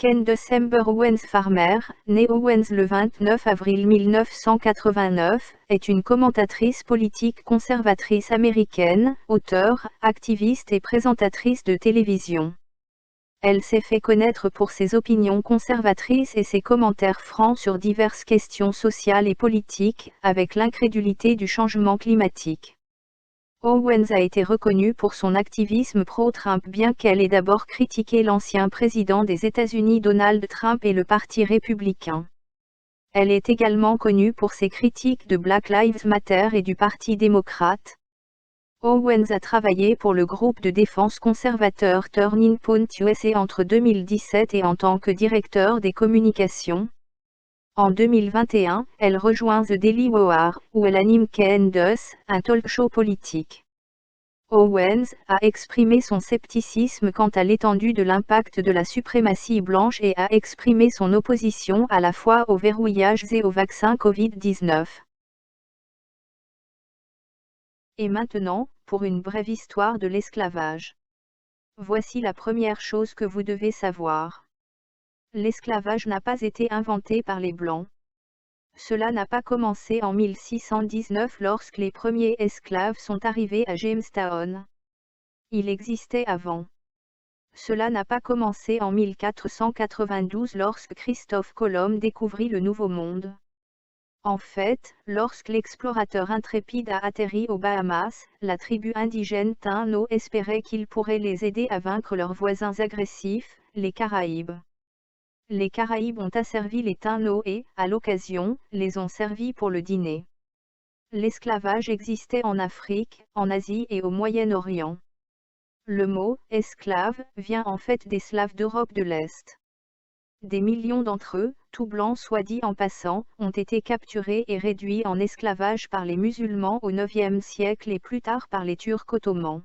Candace Ember Owens Farmer, née Owens le 29 avril 1989, est une commentatrice politique conservatrice américaine, auteure, activiste et présentatrice de télévision. Elle s'est fait connaître pour ses opinions conservatrices et ses commentaires francs sur diverses questions sociales et politiques, avec l'incrédulité du changement climatique. Owens a été reconnue pour son activisme pro-Trump bien qu'elle ait d'abord critiqué l'ancien président des États-Unis Donald Trump et le Parti républicain. Elle est également connue pour ses critiques de Black Lives Matter et du Parti démocrate. Owens a travaillé pour le groupe de défense conservateur Turning Point USA entre 2017 et en tant que directeur des communications. En 2021, elle rejoint The Daily Wire, où elle anime Candace, un talk-show politique. Owens a exprimé son scepticisme quant à l'étendue de l'impact de la suprématie blanche et a exprimé son opposition à la fois au verrouillage et au vaccin Covid-19. Et maintenant, pour une brève histoire de l'esclavage. Voici la première chose que vous devez savoir. L'esclavage n'a pas été inventé par les Blancs. Cela n'a pas commencé en 1619 lorsque les premiers esclaves sont arrivés à Jamestown. Il existait avant. Cela n'a pas commencé en 1492 lorsque Christophe Colomb découvrit le Nouveau Monde. En fait, lorsque l'explorateur intrépide a atterri aux Bahamas, la tribu indigène Taino espérait qu'il pourrait les aider à vaincre leurs voisins agressifs, les Caraïbes. Les Caraïbes ont asservi les Taino et, à l'occasion, les ont servis pour le dîner. L'esclavage existait en Afrique, en Asie et au Moyen-Orient. Le mot « esclave » vient en fait des Slaves d'Europe de l'Est. Des millions d'entre eux, tout blancs soit dit en passant, ont été capturés et réduits en esclavage par les musulmans au IXe siècle et plus tard par les Turcs ottomans.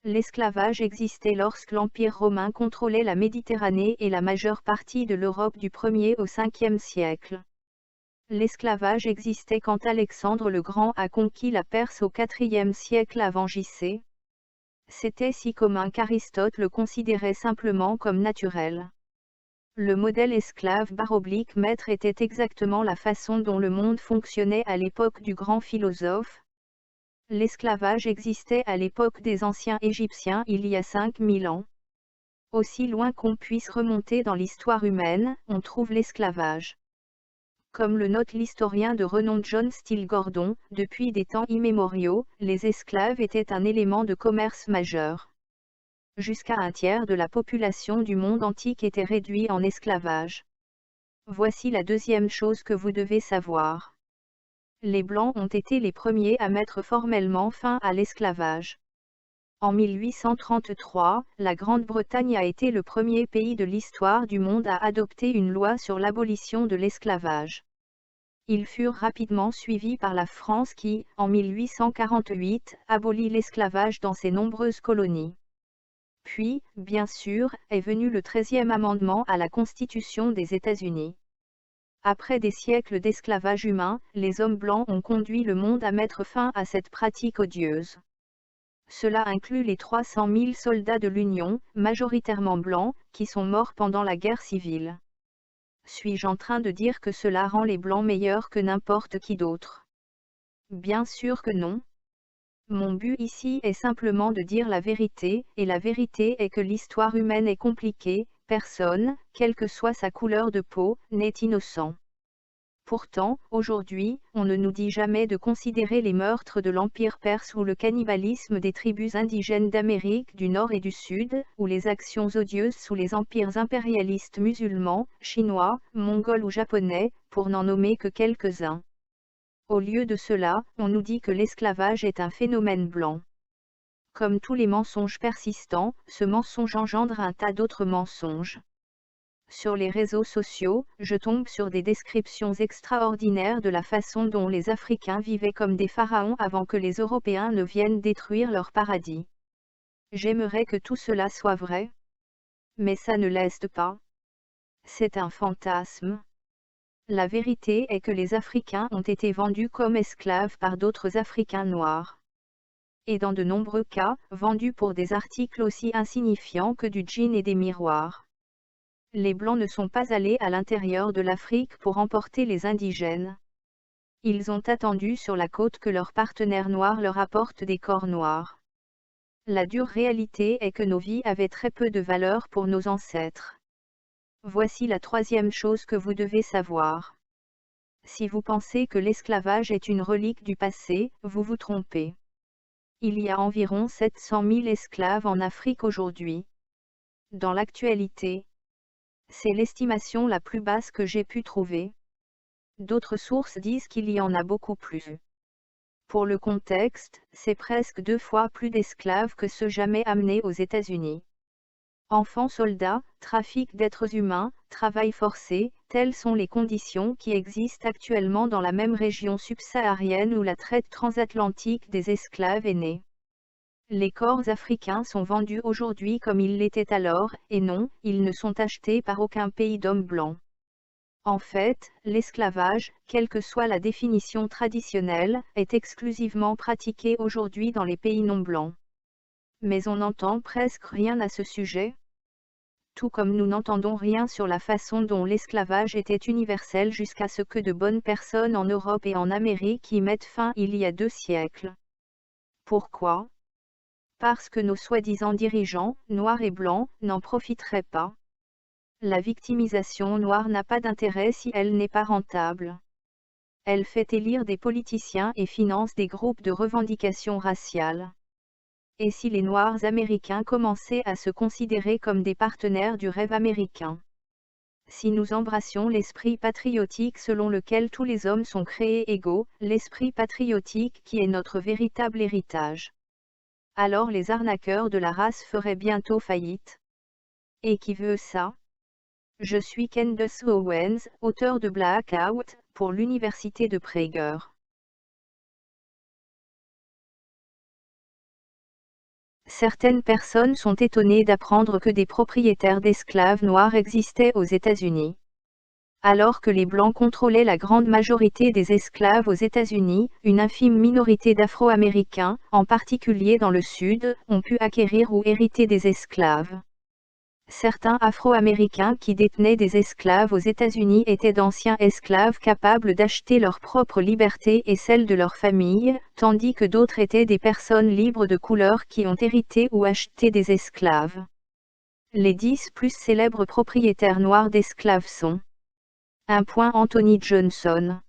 L'esclavage existait lorsque l'Empire romain contrôlait la Méditerranée et la majeure partie de l'Europe du 1er au 5e siècle. L'esclavage existait quand Alexandre le Grand a conquis la Perse au 4e siècle avant J.C. C'était si commun qu'Aristote le considérait simplement comme naturel. Le modèle esclave/maître était exactement la façon dont le monde fonctionnait à l'époque du grand philosophe. L'esclavage existait à l'époque des anciens Égyptiens il y a 5000 ans. Aussi loin qu'on puisse remonter dans l'histoire humaine, on trouve l'esclavage. Comme le note l'historien de renom John Steele Gordon, depuis des temps immémoriaux, les esclaves étaient un élément de commerce majeur. Jusqu'à un tiers de la population du monde antique était réduit en esclavage. Voici la deuxième chose que vous devez savoir. Les Blancs ont été les premiers à mettre formellement fin à l'esclavage. En 1833, la Grande-Bretagne a été le premier pays de l'histoire du monde à adopter une loi sur l'abolition de l'esclavage. Ils furent rapidement suivis par la France qui, en 1848, abolit l'esclavage dans ses nombreuses colonies. Puis, bien sûr, est venu le 13e amendement à la Constitution des États-Unis. Après des siècles d'esclavage humain, les hommes blancs ont conduit le monde à mettre fin à cette pratique odieuse. Cela inclut les 300 000 soldats de l'Union, majoritairement blancs, qui sont morts pendant la guerre civile. Suis-je en train de dire que cela rend les blancs meilleurs que n'importe qui d'autre? Bien sûr que non. Mon but ici est simplement de dire la vérité, et la vérité est que l'histoire humaine est compliquée, personne, quelle que soit sa couleur de peau, n'est innocent. Pourtant, aujourd'hui, on ne nous dit jamais de considérer les meurtres de l'Empire perse ou le cannibalisme des tribus indigènes d'Amérique du Nord et du Sud, ou les actions odieuses sous les empires impérialistes musulmans, chinois, mongols ou japonais, pour n'en nommer que quelques-uns. Au lieu de cela, on nous dit que l'esclavage est un phénomène blanc. Comme tous les mensonges persistants, ce mensonge engendre un tas d'autres mensonges. Sur les réseaux sociaux, je tombe sur des descriptions extraordinaires de la façon dont les Africains vivaient comme des pharaons avant que les Européens ne viennent détruire leur paradis. J'aimerais que tout cela soit vrai. Mais ça ne l'est pas. C'est un fantasme. La vérité est que les Africains ont été vendus comme esclaves par d'autres Africains noirs. Et dans de nombreux cas, vendus pour des articles aussi insignifiants que du jean et des miroirs. Les Blancs ne sont pas allés à l'intérieur de l'Afrique pour emporter les indigènes. Ils ont attendu sur la côte que leurs partenaires noirs leur apportent des corps noirs. La dure réalité est que nos vies avaient très peu de valeur pour nos ancêtres. Voici la troisième chose que vous devez savoir. Si vous pensez que l'esclavage est une relique du passé, vous vous trompez. Il y a environ 700 000 esclaves en Afrique aujourd'hui. Dans l'actualité, c'est l'estimation la plus basse que j'ai pu trouver. D'autres sources disent qu'il y en a beaucoup plus. Pour le contexte, c'est presque 2 fois plus d'esclaves que ceux jamais amenés aux États-Unis. Enfants soldats, trafic d'êtres humains, travail forcé, telles sont les conditions qui existent actuellement dans la même région subsaharienne où la traite transatlantique des esclaves est née. Les corps africains sont vendus aujourd'hui comme ils l'étaient alors, et non, ils ne sont achetés par aucun pays d'hommes blancs. En fait, l'esclavage, quelle que soit la définition traditionnelle, est exclusivement pratiqué aujourd'hui dans les pays non blancs. Mais on n'entend presque rien à ce sujet. Tout comme nous n'entendons rien sur la façon dont l'esclavage était universel jusqu'à ce que de bonnes personnes en Europe et en Amérique y mettent fin il y a 2 siècles. Pourquoi ? Parce que nos soi-disant dirigeants, noirs et blancs, n'en profiteraient pas. La victimisation noire n'a pas d'intérêt si elle n'est pas rentable. Elle fait élire des politiciens et finance des groupes de revendication raciale. Et si les Noirs américains commençaient à se considérer comme des partenaires du rêve américain? Si nous embrassions l'esprit patriotique selon lequel tous les hommes sont créés égaux, l'esprit patriotique qui est notre véritable héritage, alors les arnaqueurs de la race feraient bientôt faillite. Et qui veut ça? Je suis Candace Owens, auteur de Blackout, pour l'Université de Prager. Certaines personnes sont étonnées d'apprendre que des propriétaires d'esclaves noirs existaient aux États-Unis. Alors que les Blancs contrôlaient la grande majorité des esclaves aux États-Unis, une infime minorité d'Afro-Américains, en particulier dans le Sud, ont pu acquérir ou hériter des esclaves. Certains Afro-Américains qui détenaient des esclaves aux États-Unis étaient d'anciens esclaves capables d'acheter leur propre liberté et celle de leur famille, tandis que d'autres étaient des personnes libres de couleur qui ont hérité ou acheté des esclaves. Les 10 plus célèbres propriétaires noirs d'esclaves sont 1. Anthony Johnson.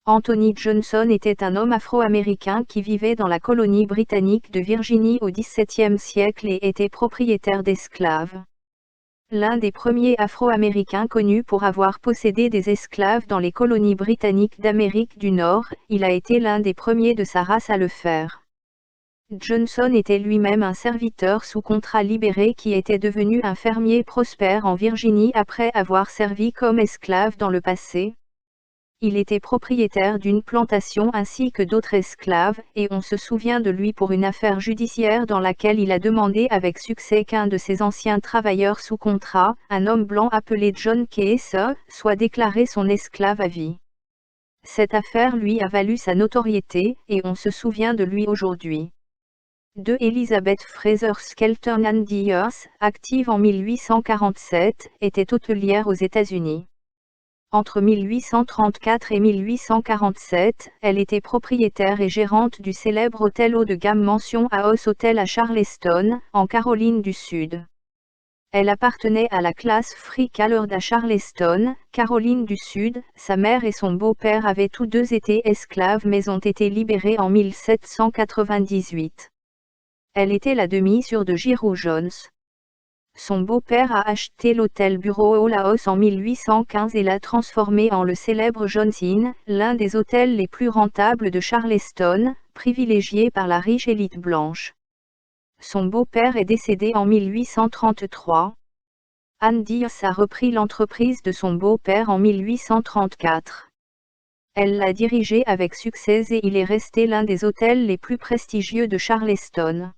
Anthony Johnson était un homme afro-américain qui vivait dans la colonie britannique de Virginie au XVIIe siècle et était propriétaire d'esclaves. L'un des premiers Afro-Américains connus pour avoir possédé des esclaves dans les colonies britanniques d'Amérique du Nord, il a été l'un des premiers de sa race à le faire. Johnson était lui-même un serviteur sous contrat libéré qui était devenu un fermier prospère en Virginie après avoir servi comme esclave dans le passé. Il était propriétaire d'une plantation ainsi que d'autres esclaves, et on se souvient de lui pour une affaire judiciaire dans laquelle il a demandé avec succès qu'un de ses anciens travailleurs sous contrat, un homme blanc appelé John Case, soit déclaré son esclave à vie. Cette affaire lui a valu sa notoriété, et on se souvient de lui aujourd'hui. 2. Elizabeth Fraser Skelton Andrews, active en 1847, était hôtelière aux États-Unis. Entre 1834 et 1847, elle était propriétaire et gérante du célèbre hôtel haut de gamme Mansion House Hotel à Charleston, en Caroline du Sud. Elle appartenait à la classe free colored à Charleston, Caroline du Sud. Sa mère et son beau-père avaient tous deux été esclaves mais ont été libérés en 1798. Elle était la demi-sœur de Giro Jones. Son beau-père a acheté l'hôtel Bureau Hall House en 1815 et l'a transformé en le célèbre Jones Inn, l'un des hôtels les plus rentables de Charleston, privilégié par la riche élite blanche. Son beau-père est décédé en 1833. Anne Diaz a repris l'entreprise de son beau-père en 1834. Elle l'a dirigé avec succès et il est resté l'un des hôtels les plus prestigieux de Charleston.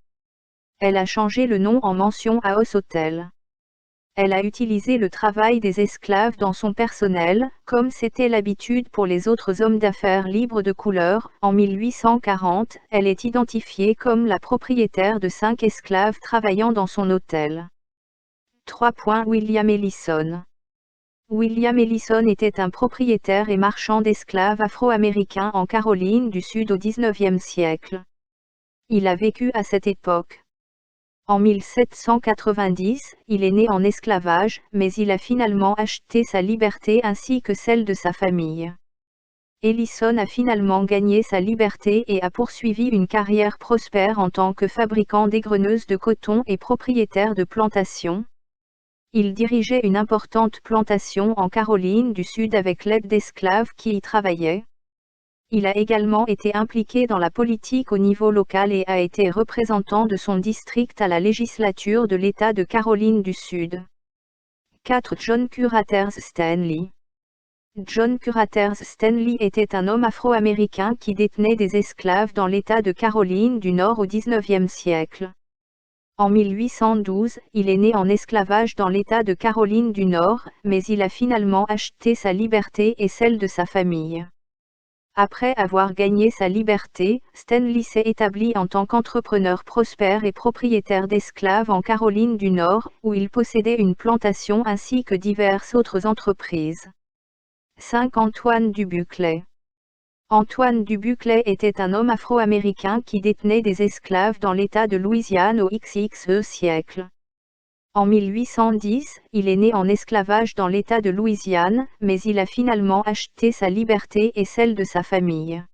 Elle a changé le nom en Mansion House Hotel. Elle a utilisé le travail des esclaves dans son personnel, comme c'était l'habitude pour les autres hommes d'affaires libres de couleur. En 1840, elle est identifiée comme la propriétaire de 5 esclaves travaillant dans son hôtel. 3. William Ellison. William Ellison était un propriétaire et marchand d'esclaves afro-américains en Caroline du Sud au XIXe siècle. Il a vécu à cette époque. En 1790, il est né en esclavage, mais il a finalement acheté sa liberté ainsi que celle de sa famille. Ellison a finalement gagné sa liberté et a poursuivi une carrière prospère en tant que fabricant d'égreneuses de coton et propriétaire de plantations. Il dirigeait une importante plantation en Caroline du Sud avec l'aide d'esclaves qui y travaillaient. Il a également été impliqué dans la politique au niveau local et a été représentant de son district à la législature de l'État de Caroline du Sud. 4. John Curraters Stanley. John Curraters Stanley était un homme afro-américain qui détenait des esclaves dans l'État de Caroline du Nord au XIXe siècle. En 1812, il est né en esclavage dans l'État de Caroline du Nord, mais il a finalement acheté sa liberté et celle de sa famille. Après avoir gagné sa liberté, Stanley s'est établi en tant qu'entrepreneur prospère et propriétaire d'esclaves en Caroline du Nord, où il possédait une plantation ainsi que diverses autres entreprises. 5. Antoine Dubuclet. Antoine Dubuclet était un homme afro-américain qui détenait des esclaves dans l'État de Louisiane au XXe siècle. En 1810, il est né en esclavage dans l'État de Louisiane, mais il a finalement acheté sa liberté et celle de sa famille.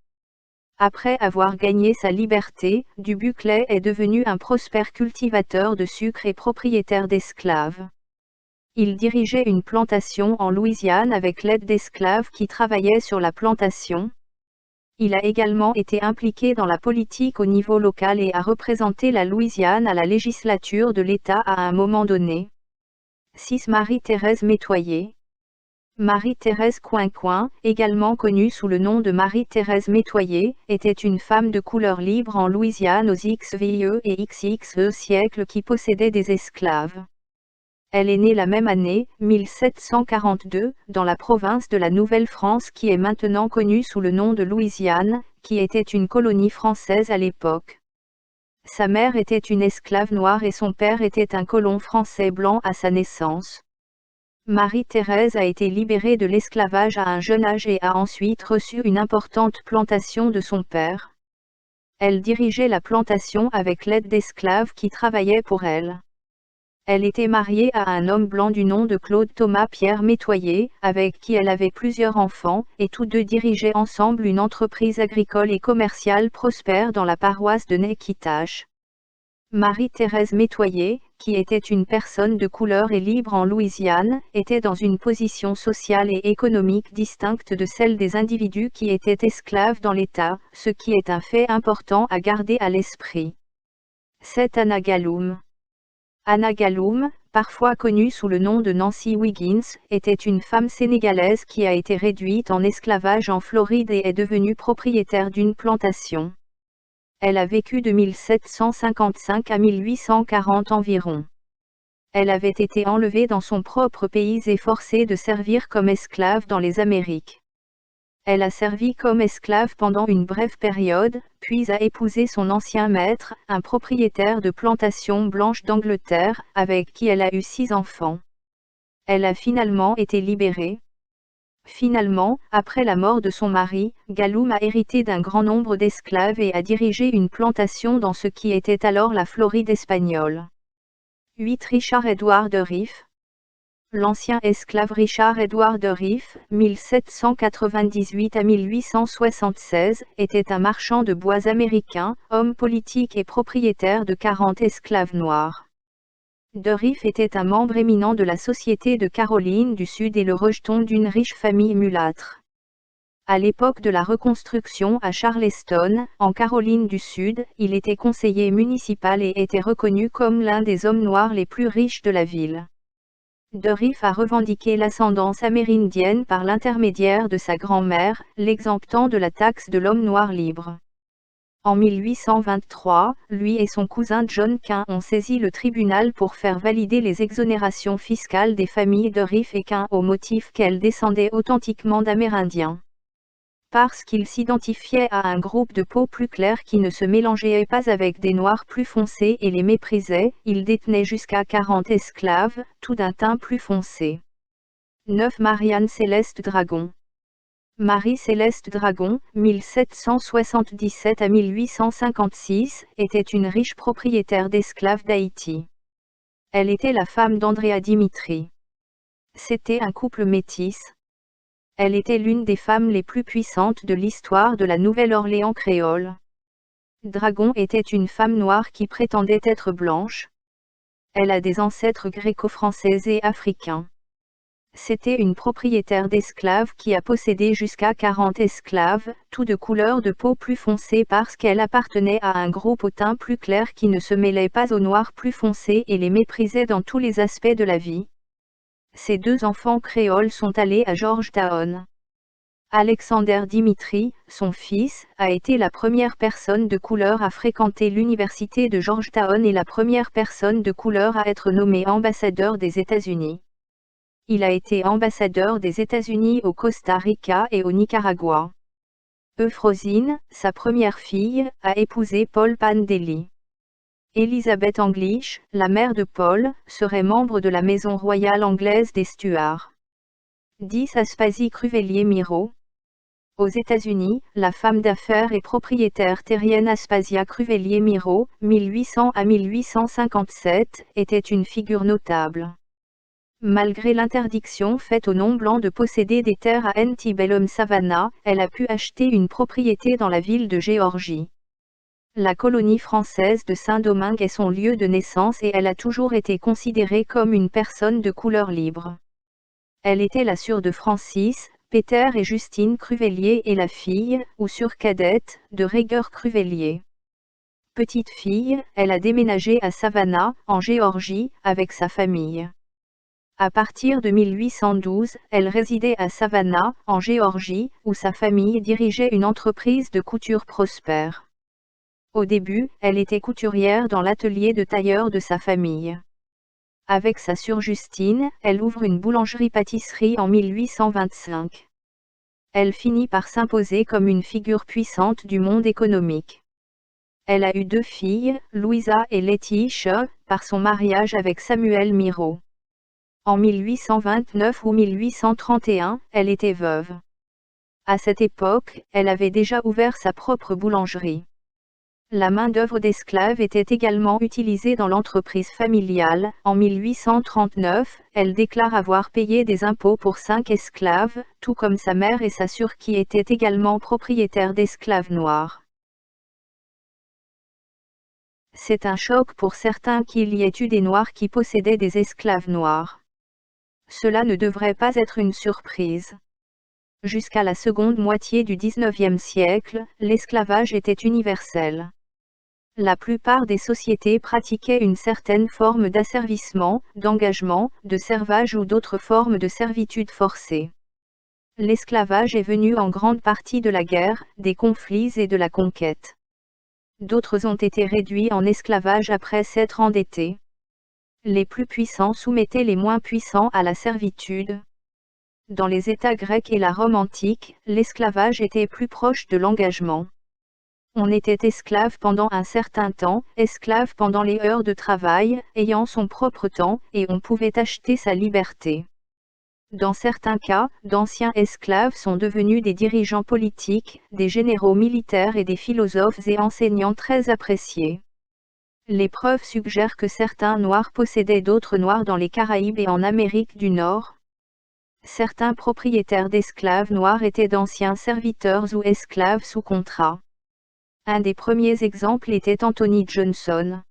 Après avoir gagné sa liberté, Dubuclet est devenu un prospère cultivateur de sucre et propriétaire d'esclaves. Il dirigeait une plantation en Louisiane avec l'aide d'esclaves qui travaillaient sur la plantation. Il a également été impliqué dans la politique au niveau local et a représenté la Louisiane à la législature de l'État à un moment donné. 6. Marie-Thérèse Métoyer. Marie-Thérèse Coincoin, également connue sous le nom de Marie-Thérèse Métoyer, était une femme de couleur libre en Louisiane aux XVIe et XXe siècles qui possédait des esclaves. Elle est née la même année, 1742, dans la province de la Nouvelle-France qui est maintenant connue sous le nom de Louisiane, qui était une colonie française à l'époque. Sa mère était une esclave noire et son père était un colon français blanc à sa naissance. Marie-Thérèse a été libérée de l'esclavage à un jeune âge et a ensuite reçu une importante plantation de son père. Elle dirigeait la plantation avec l'aide d'esclaves qui travaillaient pour elle. Elle était mariée à un homme blanc du nom de Claude Thomas Pierre Métoyer, avec qui elle avait plusieurs enfants, et tous deux dirigeaient ensemble une entreprise agricole et commerciale prospère dans la paroisse de Néquitache. Marie-Thérèse Métoyer, qui était une personne de couleur et libre en Louisiane, était dans une position sociale et économique distincte de celle des individus qui étaient esclaves dans l'État, ce qui est un fait important à garder à l'esprit. 7. Anna Galloum. Anna Galloum, parfois connue sous le nom de Nancy Wiggins, était une femme sénégalaise qui a été réduite en esclavage en Floride et est devenue propriétaire d'une plantation. Elle a vécu de 1755 à 1840 environ. Elle avait été enlevée dans son propre pays et forcée de servir comme esclave dans les Amériques. Elle a servi comme esclave pendant une brève période, puis a épousé son ancien maître, un propriétaire de plantation blanche d'Angleterre, avec qui elle a eu 6 enfants. Elle a finalement été libérée. Finalement, après la mort de son mari, Galloum a hérité d'un grand nombre d'esclaves et a dirigé une plantation dans ce qui était alors la Floride espagnole. 8. Richard Edward de Riff. L'ancien esclave Richard Edward de Riff, 1798 à 1876, était un marchand de bois américain, homme politique et propriétaire de 40 esclaves noirs. De Riff était un membre éminent de la Société de Caroline du Sud et le rejeton d'une riche famille mulâtre. À l'époque de la reconstruction à Charleston, en Caroline du Sud, il était conseiller municipal et était reconnu comme l'un des hommes noirs les plus riches de la ville. De Riff a revendiqué l'ascendance amérindienne par l'intermédiaire de sa grand-mère, l'exemptant de la taxe de l'homme noir libre. En 1823, lui et son cousin John Quin ont saisi le tribunal pour faire valider les exonérations fiscales des familles de Riff et Quin au motif qu'elles descendaient authentiquement d'Amérindiens. parce qu'il s'identifiait à un groupe de peau plus claire qui ne se mélangeait pas avec des noirs plus foncés et les méprisait. Il détenait jusqu'à 40 esclaves, tout d'un teint plus foncé. 9. Marianne Céleste Dragon. Marie-Céleste Dragon, 1777 à 1856, était une riche propriétaire d'esclaves d'Haïti. Elle était la femme d'Andrea Dimitri. C'était un couple métis. Elle était l'une des femmes les plus puissantes de l'histoire de la Nouvelle-Orléans créole. Dragon était une femme noire qui prétendait être blanche. Elle a des ancêtres gréco-français et africains. C'était une propriétaire d'esclaves qui a possédé jusqu'à 40 esclaves, tous de couleur de peau plus foncée parce qu'elle appartenait à un groupe au teint plus clair qui ne se mêlait pas aux noirs plus foncés et les méprisait dans tous les aspects de la vie. Ses 2 enfants créoles sont allés à Georgetown. Alexander Dimitri, son fils, a été la première personne de couleur à fréquenter l'université de Georgetown et la première personne de couleur à être nommée ambassadeur des États-Unis. Il a été ambassadeur des États-Unis au Costa Rica et au Nicaragua. Euphrosine, sa première fille, a épousé Paul Pandeli. Elizabeth English, la mère de Paul, serait membre de la maison royale anglaise des Stuarts. 10. Aspasie Cruvellier-Miro. Aux États-Unis, la femme d'affaires et propriétaire terrienne Aspasia Cruvellier-Miro, 1800 à 1857, était une figure notable. Malgré l'interdiction faite aux non-blancs de posséder des terres à Antebellum Savannah, elle a pu acheter une propriété dans la ville de Géorgie. La colonie française de Saint-Domingue est son lieu de naissance et elle a toujours été considérée comme une personne de couleur libre. Elle était la sœur de Francis, Peter et Justine Cruvellier et la fille, ou sœur cadette, de Régeur Cruvellier. Petite fille, elle a déménagé à Savannah, en Géorgie, avec sa famille. À partir de 1812, elle résidait à Savannah, en Géorgie, où sa famille dirigeait une entreprise de couture prospère. Au début, elle était couturière dans l'atelier de tailleur de sa famille. Avec sa sœur Justine, elle ouvre une boulangerie-pâtisserie en 1825. Elle finit par s'imposer comme une figure puissante du monde économique. Elle a eu 2 filles, Louisa et Laetitia, par son mariage avec Samuel Miro. En 1829 ou 1831, elle était veuve. À cette époque, elle avait déjà ouvert sa propre boulangerie. La main-d'œuvre d'esclaves était également utilisée dans l'entreprise familiale. En 1839, elle déclare avoir payé des impôts pour 5 esclaves, tout comme sa mère et sa sœur qui étaient également propriétaires d'esclaves noirs. C'est un choc pour certains qu'il y ait eu des Noirs qui possédaient des esclaves noirs. Cela ne devrait pas être une surprise. Jusqu'à la seconde moitié du XIXe siècle, l'esclavage était universel. La plupart des sociétés pratiquaient une certaine forme d'asservissement, d'engagement, de servage ou d'autres formes de servitude forcée. L'esclavage est venu en grande partie de la guerre, des conflits et de la conquête. D'autres ont été réduits en esclavage après s'être endettés. Les plus puissants soumettaient les moins puissants à la servitude. Dans les États grecs et la Rome antique, l'esclavage était plus proche de l'engagement. On était esclave pendant un certain temps, esclave pendant les heures de travail, ayant son propre temps, et on pouvait acheter sa liberté. Dans certains cas, d'anciens esclaves sont devenus des dirigeants politiques, des généraux militaires et des philosophes et enseignants très appréciés. Les preuves suggèrent que certains Noirs possédaient d'autres Noirs dans les Caraïbes et en Amérique du Nord. Certains propriétaires d'esclaves noirs étaient d'anciens serviteurs ou esclaves sous contrat. Un des premiers exemples était Anthony Johnson.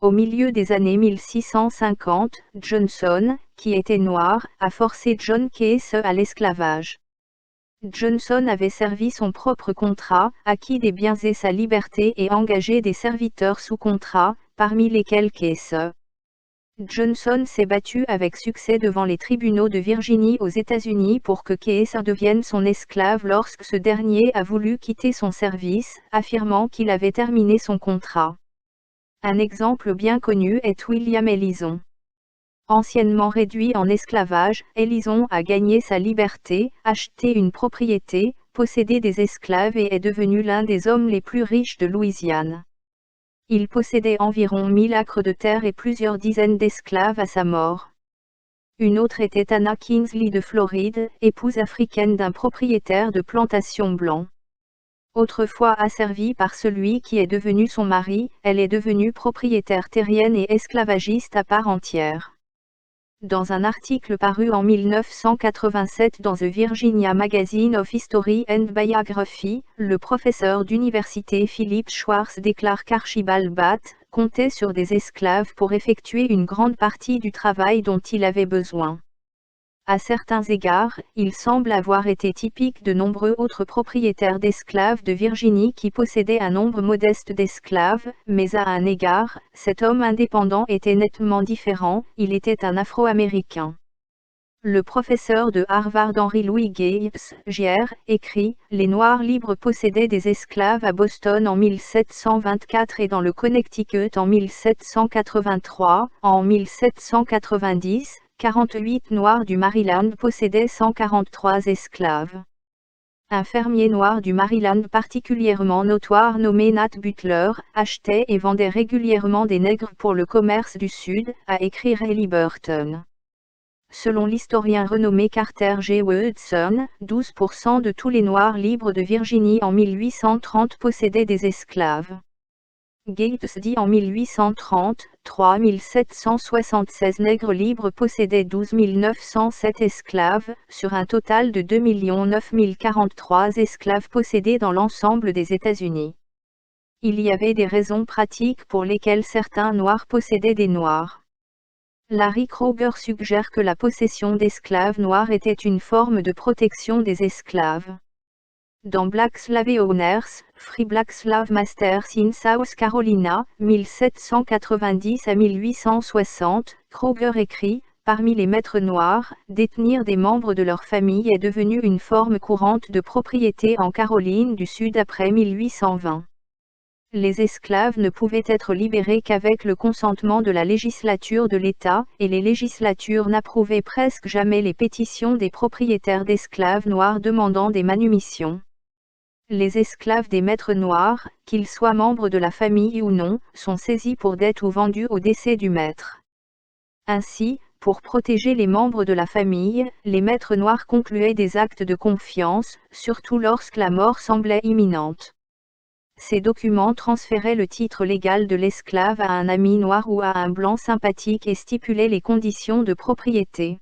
Au milieu des années 1650, Johnson, qui était noir, a forcé John Case à l'esclavage. Johnson avait servi son propre contrat, acquis des biens et sa liberté et engagé des serviteurs sous contrat, parmi lesquels Case. Johnson s'est battu avec succès devant les tribunaux de Virginie aux États-Unis pour que Case devienne son esclave lorsque ce dernier a voulu quitter son service, affirmant qu'il avait terminé son contrat. Un exemple bien connu est William Ellison. Anciennement réduit en esclavage, Ellison a gagné sa liberté, acheté une propriété, possédait des esclaves et est devenu l'un des hommes les plus riches de Louisiane. Il possédait environ 1000 acres de terre et plusieurs dizaines d'esclaves à sa mort. Une autre était Anna Kingsley de Floride, épouse africaine d'un propriétaire de plantation blanc. Autrefois asservie par celui qui est devenu son mari, elle est devenue propriétaire terrienne et esclavagiste à part entière. Dans un article paru en 1987 dans The Virginia Magazine of History and Biography, le professeur d'université Philip Schwartz déclare qu'Archibald Bath comptait sur des esclaves pour effectuer une grande partie du travail dont il avait besoin. À certains égards, il semble avoir été typique de nombreux autres propriétaires d'esclaves de Virginie qui possédaient un nombre modeste d'esclaves, mais à un égard, cet homme indépendant était nettement différent, il était un Afro-Américain. Le professeur de Harvard Henry Louis Gibbs, Jr., écrit « Les Noirs libres possédaient des esclaves à Boston en 1724 et dans le Connecticut en 1783, en 1790, 48 Noirs du Maryland possédaient 143 esclaves. » Un fermier noir du Maryland particulièrement notoire nommé Nat Butler, achetait et vendait régulièrement des nègres pour le commerce du Sud, a écrit Ray Burton. Selon l'historien renommé Carter G. Woodson, 12% de tous les Noirs libres de Virginie en 1830 possédaient des esclaves. Gates dit en 1830, 3776 nègres libres possédaient 12 907 esclaves, sur un total de 2 9043 esclaves possédés dans l'ensemble des États-Unis. Il y avait des raisons pratiques pour lesquelles certains Noirs possédaient des Noirs. Larry Kroger suggère que la possession d'esclaves noirs était une forme de protection des esclaves. Dans Black Slave Owners, Free Black Slave Masters in South Carolina, 1790 à 1860, Kroger écrit « Parmi les maîtres noirs, détenir des membres de leur famille est devenu une forme courante de propriété en Caroline du Sud après 1820. Les esclaves ne pouvaient être libérés qu'avec le consentement de la législature de l'État, et les législatures n'approuvaient presque jamais les pétitions des propriétaires d'esclaves noirs demandant des manumissions. Les esclaves des maîtres noirs, qu'ils soient membres de la famille ou non, sont saisis pour dette ou vendus au décès du maître. Ainsi, pour protéger les membres de la famille, les maîtres noirs concluaient des actes de confiance, surtout lorsque la mort semblait imminente. Ces documents transféraient le titre légal de l'esclave à un ami noir ou à un blanc sympathique et stipulaient les conditions de propriété.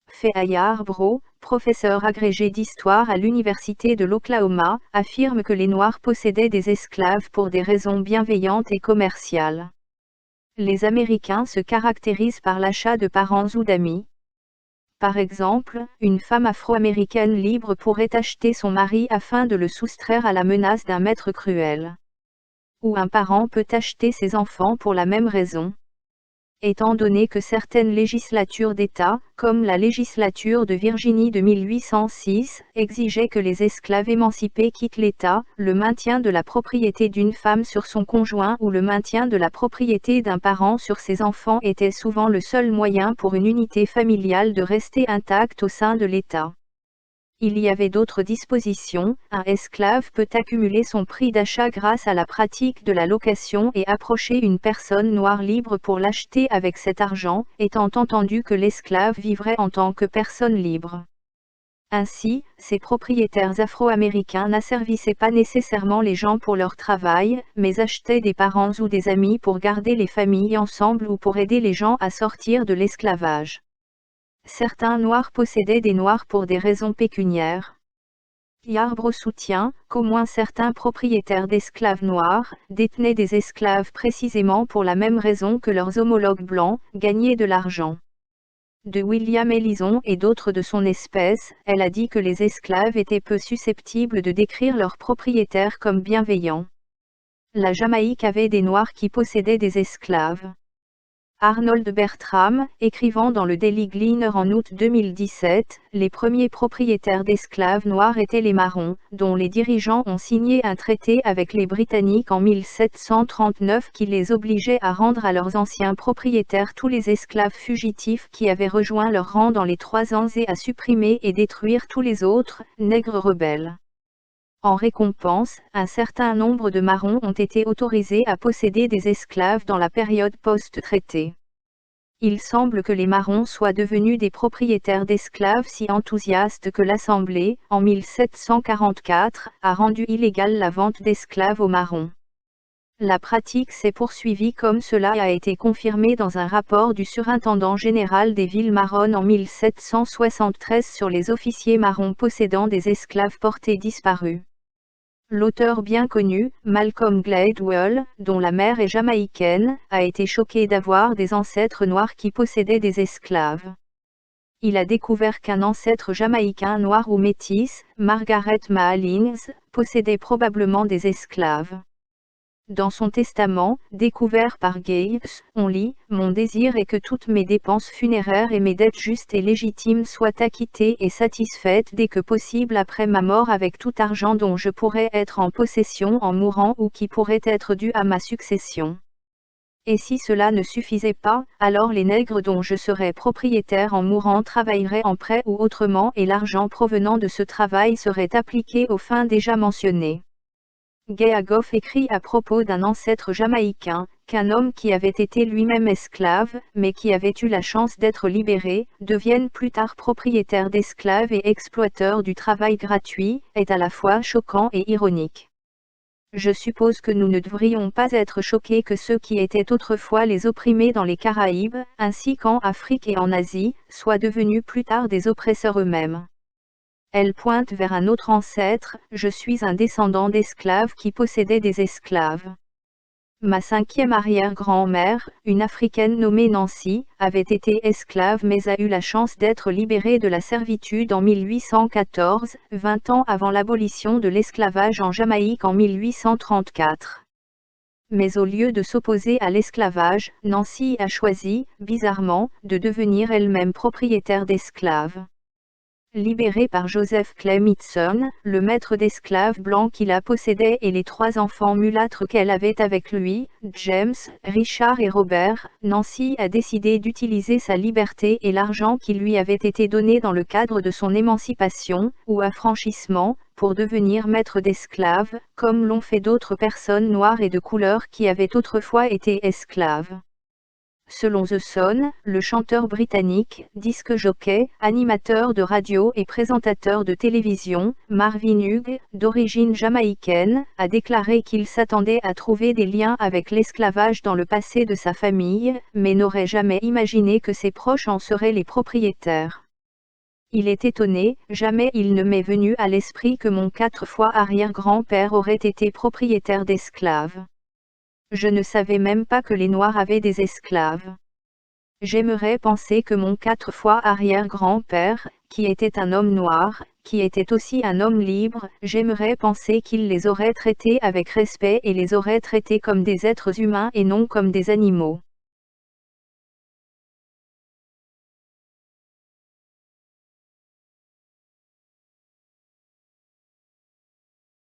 Fay Yarbrough, professeur agrégé d'histoire à l'université de l'Oklahoma, affirme que les Noirs possédaient des esclaves pour des raisons bienveillantes et commerciales. Les Américains se caractérisent par l'achat de parents ou d'amis. Par exemple, une femme afro-américaine libre pourrait acheter son mari afin de le soustraire à la menace d'un maître cruel. Ou un parent peut acheter ses enfants pour la même raison. Étant donné que certaines législatures d'État, comme la législature de Virginie de 1806, exigeaient que les esclaves émancipés quittent l'État, le maintien de la propriété d'une femme sur son conjoint ou le maintien de la propriété d'un parent sur ses enfants était souvent le seul moyen pour une unité familiale de rester intacte au sein de l'État. Il y avait d'autres dispositions, un esclave peut accumuler son prix d'achat grâce à la pratique de la location et approcher une personne noire libre pour l'acheter avec cet argent, étant entendu que l'esclave vivrait en tant que personne libre. Ainsi, ces propriétaires afro-américains n'asservissaient pas nécessairement les gens pour leur travail, mais achetaient des parents ou des amis pour garder les familles ensemble ou pour aider les gens à sortir de l'esclavage. Certains Noirs possédaient des Noirs pour des raisons pécuniaires. Yarbrough soutient qu'au moins certains propriétaires d'esclaves noirs détenaient des esclaves précisément pour la même raison que leurs homologues blancs, gagner de l'argent. De William Ellison et d'autres de son espèce, elle a dit que les esclaves étaient peu susceptibles de décrire leurs propriétaires comme bienveillants. La Jamaïque avait des Noirs qui possédaient des esclaves. Arnold Bertram, écrivant dans le Daily Gleaner en août 2017, les premiers propriétaires d'esclaves noirs étaient les Marrons, dont les dirigeants ont signé un traité avec les Britanniques en 1739 qui les obligeait à rendre à leurs anciens propriétaires tous les esclaves fugitifs qui avaient rejoint leur rang dans les 3 ans et à supprimer et détruire tous les autres, nègres rebelles. En récompense, un certain nombre de marrons ont été autorisés à posséder des esclaves dans la période post-traité. Il semble que les marrons soient devenus des propriétaires d'esclaves si enthousiastes que l'Assemblée, en 1744, a rendu illégale la vente d'esclaves aux marrons. La pratique s'est poursuivie comme cela a été confirmé dans un rapport du surintendant général des villes marronnes en 1773 sur les officiers marrons possédant des esclaves portés disparus. L'auteur bien connu, Malcolm Gladwell, dont la mère est jamaïcaine, a été choqué d'avoir des ancêtres noirs qui possédaient des esclaves. Il a découvert qu'un ancêtre jamaïcain noir ou métis, Margaret Mahallings, possédait probablement des esclaves. Dans son testament, découvert par Gates, on lit « Mon désir est que toutes mes dépenses funéraires et mes dettes justes et légitimes soient acquittées et satisfaites dès que possible après ma mort avec tout argent dont je pourrais être en possession en mourant ou qui pourrait être dû à ma succession. Et si cela ne suffisait pas, alors les nègres dont je serais propriétaire en mourant travailleraient en prêt ou autrement et l'argent provenant de ce travail serait appliqué aux fins déjà mentionnées. » Gay Agoff écrit à propos d'un ancêtre jamaïcain, qu'un homme qui avait été lui-même esclave, mais qui avait eu la chance d'être libéré, devienne plus tard propriétaire d'esclaves et exploiteur du travail gratuit, est à la fois choquant et ironique. Je suppose que nous ne devrions pas être choqués que ceux qui étaient autrefois les opprimés dans les Caraïbes, ainsi qu'en Afrique et en Asie, soient devenus plus tard des oppresseurs eux-mêmes. Elle pointe vers un autre ancêtre, je suis un descendant d'esclaves qui possédait des esclaves. Ma 5e arrière-grand-mère, une Africaine nommée Nancy, avait été esclave mais a eu la chance d'être libérée de la servitude en 1814, 20 ans avant l'abolition de l'esclavage en Jamaïque en 1834. Mais au lieu de s'opposer à l'esclavage, Nancy a choisi, bizarrement, de devenir elle-même propriétaire d'esclaves. Libérée par Joseph Clay Mitson, le maître d'esclaves blanc qui la possédait et les 3 enfants mulâtres qu'elle avait avec lui, James, Richard et Robert, Nancy a décidé d'utiliser sa liberté et l'argent qui lui avait été donné dans le cadre de son émancipation, ou affranchissement, pour devenir maître d'esclaves, comme l'ont fait d'autres personnes noires et de couleur qui avaient autrefois été esclaves. Selon The Sun, le chanteur britannique, disque jockey, animateur de radio et présentateur de télévision, Marvin Hughes, d'origine jamaïcaine, a déclaré qu'il s'attendait à trouver des liens avec l'esclavage dans le passé de sa famille, mais n'aurait jamais imaginé que ses proches en seraient les propriétaires. Il est étonné, jamais il ne m'est venu à l'esprit que mon 4 fois arrière-grand-père aurait été propriétaire d'esclaves. Je ne savais même pas que les Noirs avaient des esclaves. J'aimerais penser que mon 4 fois arrière-grand-père, qui était un homme noir, qui était aussi un homme libre, j'aimerais penser qu'il les aurait traités avec respect et les aurait traités comme des êtres humains et non comme des animaux.